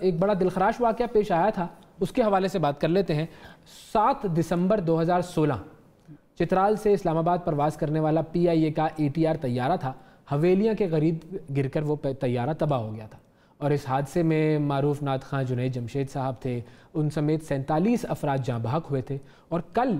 एक बड़ा दिलखराश वाक़या पेश आया था, उसके हवाले से बात कर लेते हैं। 7 दिसंबर 2016 चित्राल से इस्लामाबाद प्रवास करने वाला PIA का ATR तैयारा था। हवेलियाँ के करीब गिरकर वो तैयारा तबाह हो गया था और इस हादसे में मारूफ नात खां जुनैद जमशेद साहब थे, उन समेत 47 अफराद जाँ बहक हुए थे। और कल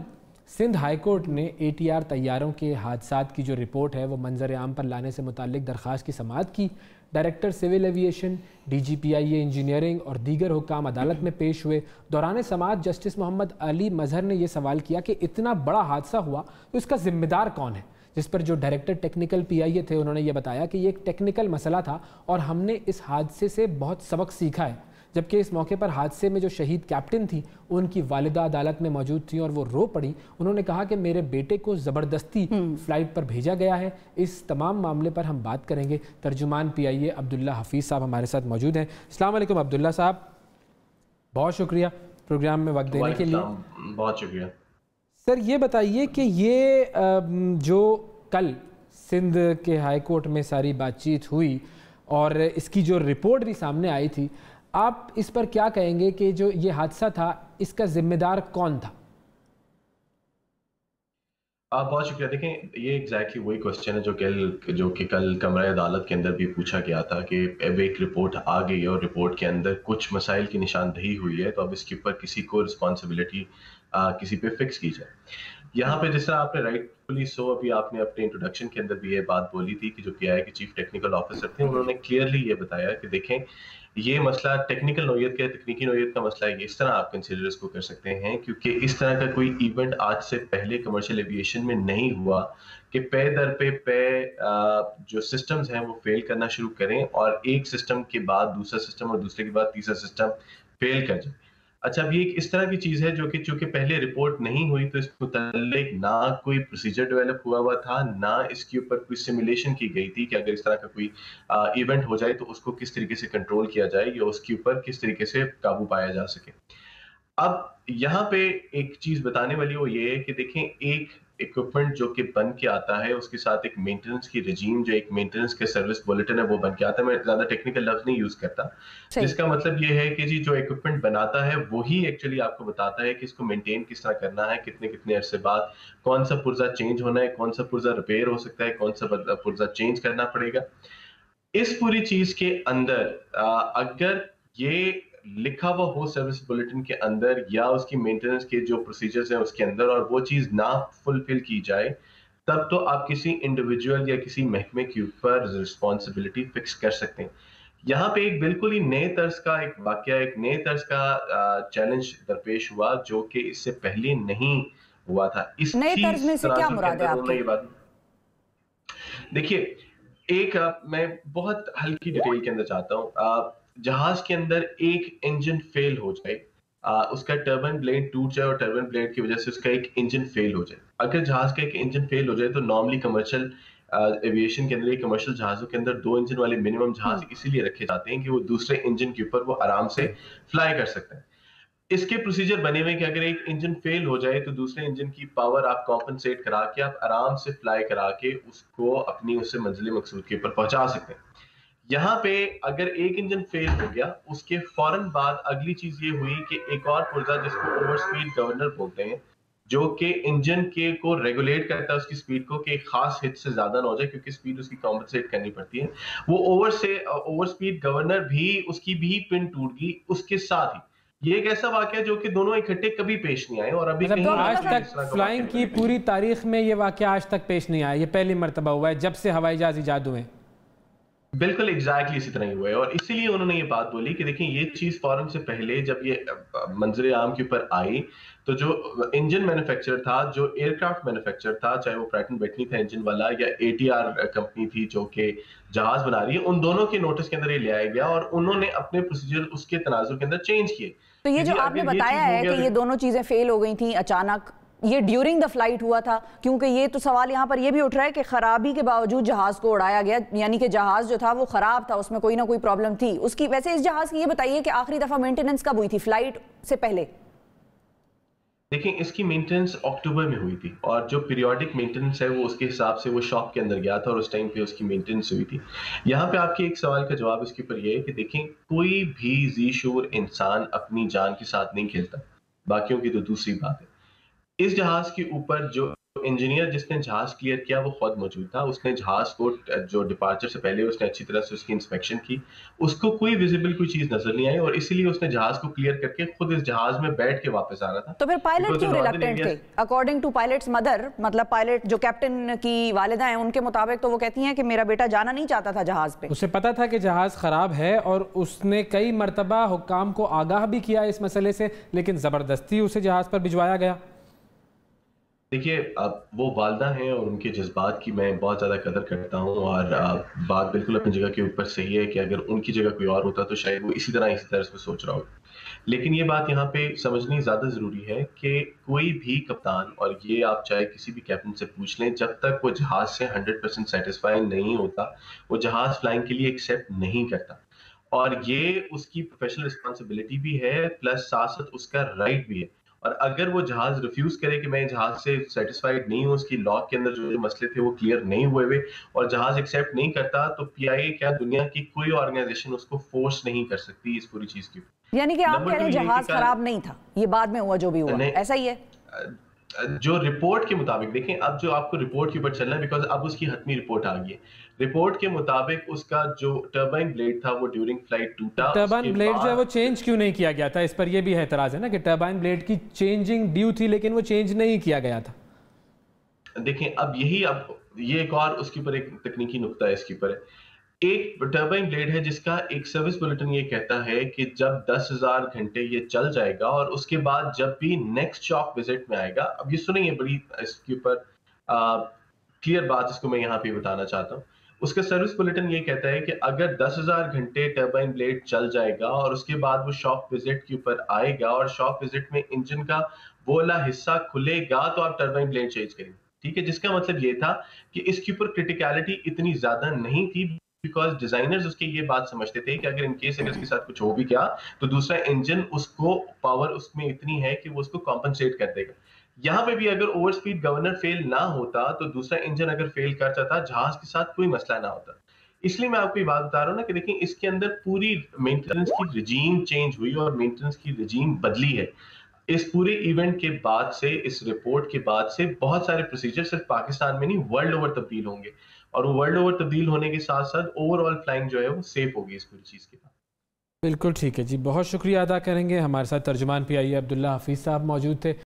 सिंध हाई कोर्ट ने ATR तैयारों के हादसात की जो रिपोर्ट है वो मंजर आम पर लाने से मुतालिक दरख्वास्त की समाअत की। Director civil aviation, DG PIA engineering और दीगर हुक्काम अदालत में पेश हुए। दौरान समाअत जस्टिस मोहम्मद अली मजहर ने यह सवाल किया कि इतना बड़ा हादसा हुआ तो इसका जिम्मेदार कौन है, जिस पर जो डायरेक्टर टेक्निकल PIA थे उन्होंने ये बताया कि ये एक टेक्निकल मसला था और हमने इस हादसे से बहुत सबक सीखा है। जबकि इस मौके पर हादसे में जो शहीद कैप्टन थी उनकी वालिदा अदालत में मौजूद थी और वो रो पड़ी। उन्होंने कहा कि मेरे बेटे को ज़बरदस्ती फ़्लाइट पर भेजा गया है। इस तमाम मामले पर हम बात करेंगे। तर्जुमान PIA अब्दुल्ला हफीज़ साहब हमारे साथ मौजूद हैं। अस्सलाम वालेकुम अब्दुल्ला साहब, बहुत शुक्रिया प्रोग्राम में वक्त देने के लिए। बहुत शुक्रिया सर। ये बताइए कि ये जो कल सिंध के हाई कोर्ट में सारी बातचीत हुई और इसकी जो रिपोर्ट भी सामने आई थी, आप इस पर क्या कहेंगे कि जो ये हादसा था इसका जिम्मेदार कौन था? आप बहुत शुक्रिया। देखें, ये एग्जैक्टली वही क्वेश्चन है जो कि कल कमरा अदालत के अंदर भी पूछा गया था कि अब एक रिपोर्ट आ गई है और रिपोर्ट के अंदर कुछ मसाइल की निशानदही हुई है, तो अब इसके ऊपर किसी को रिस्पॉन्सिबिलिटी किसी पे फिक्स की जाए। यहाँ पे जिस तरह आपने राइटफुली सो अभी आपने अपने इंट्रोडक्शन के अंदर भी ये बात बोली थी कि जो PIA के चीफ टेक्निकल ऑफिसर थे उन्होंने क्लियरली ये बताया कि देखें, ये मसला टेक्निकल नौयत का, तकनीकी नौयत का मसला है। इस तरह आप कंसिडर इसको कर सकते हैं क्योंकि इस तरह का कोई इवेंट आज से पहले कमर्शियल एविएशन में नहीं हुआ कि पे दर पे जो सिस्टम्स हैं वो फेल करना शुरू करें और एक सिस्टम के बाद दूसरा सिस्टम और दूसरे के बाद तीसरा सिस्टम फेल कर जाए। अच्छा, अब ये एक इस तरह की चीज है जो कि चूंकि पहले रिपोर्ट नहीं हुई तो इस मुतालिक ना कोई प्रोसीजर डेवलप हुआ था, ना इसके ऊपर कोई सिमुलेशन की गई थी कि अगर इस तरह का कोई इवेंट हो जाए तो उसको किस तरीके से कंट्रोल किया जाए या उसके ऊपर किस तरीके से काबू पाया जा सके। अब यहाँ पे एक चीज बताने वाली वो ये है कि देखें, एक इक्विपमेंट जो कि बन के आता है उसके साथ एक मेंटेनेंस की रजीम, जो एक मेंटेनेंस के सर्विस बुलेटिन है वो बन के आता है। मैं ज्यादा टेक्निकल लफ्ज नहीं यूज करता, जिसका मतलब ये है कि जी जो इक्विपमेंट बनाता है वही एक्चुअली आपको बताता है कि इसको मेंटेन किस तरह करना है, कितने कितने अरसे बाद कौन सा पुर्जा चेंज होना है, कौन सा पुर्जा रिपेयर हो सकता है, कौन सा पुर्जा चेंज करना पड़ेगा। इस पूरी चीज के अंदर अगर ये लिखा हुआ हो सर्विस बुलेटिन के अंदर या उसकी मेंटेनेंस के जो प्रोसीजर्स हैं उसके अंदर और वो चीज ना फुलफिल की जाए, तब तो आप किसी इंडिविजुअल या किसी महकमे के ऊपर रिस्पॉन्सिबिलिटी फिक्स कर सकते हैं। यहाँ पे एक बिल्कुल ही नए तर्ज का एक वाकया, एक नए तर्ज का चैलेंज दरपेश हुआ जो कि इससे पहले नहीं हुआ था। इस नए तर्ज में से क्या मुराद है आपकी? देखिए, एक मैं बहुत हल्की डिटेल के अंदर चाहता हूँ। जहाज के अंदर एक इंजन फेल हो जाए, उसका टर्बाइन ब्लेड टूट जाए और टर्बाइन ब्लेड की वजह से उसका एक इंजन फेल हो जाए। अगर जहाज का एक इंजन फेल हो जाए तो नॉर्मली कमर्शियल एविएशन के अंदर, कमर्शियल जहाजों के अंदर 2 इंजन वाले मिनिमम जहाज इसीलिए रखे जाते हैं कि वो दूसरे इंजन के ऊपर वो आराम से फ्लाई कर सकते हैं। इसके प्रोसीजर बने हुए कि अगर एक इंजन फेल हो जाए तो दूसरे इंजन की पावर आप कॉम्पनसेट करा के आप आराम से फ्लाई करा के उसको अपनी उससे मंजिल मकसूद के ऊपर पहुंचा सकते हैं। यहाँ पे अगर एक इंजन फेल हो गया, उसके फौरन बाद अगली चीज ये हुई कि एक और पुर्जा जिसको ओवर स्पीड गवर्नर बोलते हैं, जो कि इंजन के को रेगुलेट करता है उसकी स्पीड को कि एक खास हिट से ज्यादा ना हो जाए क्योंकि स्पीड उसकी कॉम्पनसेट करनी पड़ती है। वो ओवर स्पीड गवर्नर भी उसकी भी पिन टूट गई उसके साथ ही। ये एक ऐसा वाकया जो कि दोनों इकट्ठे कभी पेश नहीं आए और अभी आज तक फ्लाइंग की पूरी तारीख में ये वाकया आज तक पेश नहीं आया। ये पहली मर्तबा हुआ है जब से हवाई जहाज इजाद हुए। बिल्कुल एग्जैक्टली इसी तरह ही हुआ है और इसीलिए उन्होंने ये बात बोली कि देखिए, ये चीज फौरन से पहले जब ये मंजर आम के ऊपर आई तो जो इंजन मैन्युफैक्चरर था, जो एयरक्राफ्ट मैन्युफैक्चरर था, चाहे वो प्रैट एंड व्हिटनी था इंजन वाला या ATR कंपनी थी जो कि जहाज बना रही है, उन दोनों के नोटिस के अंदर ये ले आया गया और उन्होंने अपने प्रोसीजर उसके तनाजुर के अंदर चेंज किए। तो ये जो आपने बताया है कि ये दोनों चीजें फेल हो गई थी अचानक, ये ड्यूरिंग द फ्लाइट हुआ था, क्योंकि ये तो सवाल यहाँ पर ये भी उठ रहा है कि खराबी के बावजूद जहाज को उड़ाया गया, यानी कि जहाज जो था वो खराब था, उसमें कोई ना कोई प्रॉब्लम थी उसकी। वैसे इस जहाज की ये बताइए कि आखिरी दफा मेंटेनेंस कब हुई थी फ्लाइट से पहले? देखिए, इसकी मेंटेनेंस अक्टूबर में हुई थी और जो पीरियोडिक मेंटेनेंस है वो उसके हिसाब से वो शॉप के अंदर गया था और उस टाइम पे उसकी मेंटेनेंस हुई थी। यहाँ पे आपके एक सवाल का जवाब इसके ऊपर ये है कि देखें, कोई भी जी शूर इंसान अपनी जान के साथ नहीं खेलता, बाकियों की तो दूसरी बात है। इस जहाज के ऊपर जो इंजीनियर जिसने जहाज क्लियर किया वो खुद मौजूद था। उसने जहाज को जो डिपार्चर से पहले उसने अच्छी तरह से उसकी इंस्पेक्शन की। उसको कोई विजिबल कोई चीज नजर नहीं आई और इसीलिए उसने जहाज को क्लियर करके खुद इस जहाज में बैठ के वापस आ रहा था। तो फिर पायलट क्यों रिलक्टेंट थे? अकॉर्डिंग टू पायलट्स मदर, मतलब पायलट जो कैप्टन की वालिदा हैं उनके मुताबिक तो वो कहती हैं कि मेरा बेटा जाना नहीं चाहता था जहाज पे। उसे पता था कि जहाज खराब है और उसने कई मरतबा हुक्काम को आगाह भी किया इस मसले से, लेकिन जबरदस्ती उसे जहाज पर भिजवाया गया। देखिए, अब वो वालिदा हैं और उनके जज्बात की मैं बहुत ज़्यादा कदर करता हूँ और बात बिल्कुल अपनी जगह के ऊपर सही है कि अगर उनकी जगह कोई और होता तो शायद वो इसी तरह से सोच रहा होगा। लेकिन ये बात यहाँ पे समझनी ज़्यादा ज़रूरी है कि कोई भी कप्तान, और ये आप चाहे किसी भी कैप्टन से पूछ लें, जब तक वो जहाज से 100% सेटिस्फाई नहीं होता, वो जहाज फ्लाइंग के लिए एक्सेप्ट नहीं करता। और ये उसकी प्रोफेशनल रिस्पॉन्सिबिलिटी भी है, प्लस साथ साथ उसका राइट भी है। और अगर वो जहाज रिफ्यूज करे कि मैं जहाज से सेटिस्फाइड नहीं हूँ, उसकी लॉक के अंदर जो मसले थे वो क्लियर नहीं हुए और जहाज एक्सेप्ट नहीं करता, तो पीआईए क्या दुनिया की कोई ऑर्गेनाइजेशन उसको फोर्स नहीं कर सकती इस पूरी चीज की। यानी कि आप कह रहे हैं जहाज खराब नहीं था, ये बाद में हुआ जो भी हुआ, ऐसा ही है? जो रिपोर्ट के मुताबिक, देखें अब जो आपको रिपोर्ट के ऊपर चलना है, बिकॉज अब उसकी हतमी रिपोर्ट आ गई है। रिपोर्ट के मुताबिक उसका जो टर्बाइन ब्लेड था वो ड्यूरिंग फ्लाइट टूटा। टर्बाइन ब्लेड जो है वो चेंज क्यों नहीं किया गया था? इस पर ये भी एतराज है ना कि टर्बाइन ब्लेड की चेंजिंग ड्यू थी लेकिन वो चेंज नहीं किया गया था। देखें, अब ये एक और उसके ऊपर एक तकनीकी नुक्ता है इसके ऊपर। एक टर्बाइन ब्लेड है जिसका एक सर्विस बुलेटिन ये कहता है कि जब 10,000 घंटे ये चल जाएगा और उसके बाद जब भी नेक्स्ट शॉप विजिट में आएगा, अब ये सुनिए बड़ी इसके ऊपर क्लियर बात जिसको मैं यहाँ पे बताना चाहता हूँ। उसका सर्विस बुलेटिन ये कहता है कि अगर 10,000 घंटे टर्बाइन ब्लेड चल जाएगा और उसके बाद वो शॉप विजिट के ऊपर आएगा और शॉप विजिट में इंजन का वो वाला हिस्सा खुलेगा तो आप टर्बाइन ब्लेड चेंज करेंगे। ठीक है, जिसका मतलब ये था कि इसके ऊपर क्रिटिकलिटी इतनी ज्यादा नहीं थी, बिकॉज डिजाइनर्स उसके ये बात समझते थे कि अगर इनकेस अगर इसके साथ कुछ हो भी गया तो दूसरा इंजन उसको पावर उसमें इतनी है कि वो उसको कॉम्पनसेट कर देगा। यहाँ पे भी अगर ओवर स्पीड गवर्नर फेल ना होता तो दूसरा इंजन अगर फेल कर जाता, जहाज के साथ कोई मसला ना होता। इसलिए मैं आपको ये बात बता रहा हूँ ना कि देखिए, इसके अंदर पूरी मेंटेनेंस की रिजीम चेंज हुई और मेंटेनेंस की रिजीम बदली है। इस पूरे इवेंट के बाद से, इस रिपोर्ट के बाद से बहुत सारे प्रोसीजर सिर्फ पाकिस्तान में नहीं वर्ल्ड ओवर तब्दील होंगे और वो वर्ल्ड ओवर तब्दील होने के साथ साथ ओवरऑल फ्लाइंग जो है वो सेफ होगी इस पूरी चीज के बाद। बिल्कुल ठीक है जी, बहुत शुक्रिया अदा करेंगे। हमारे साथ तर्जुमान पीआईए अब्दुल्ला हफीज साहब मौजूद थे।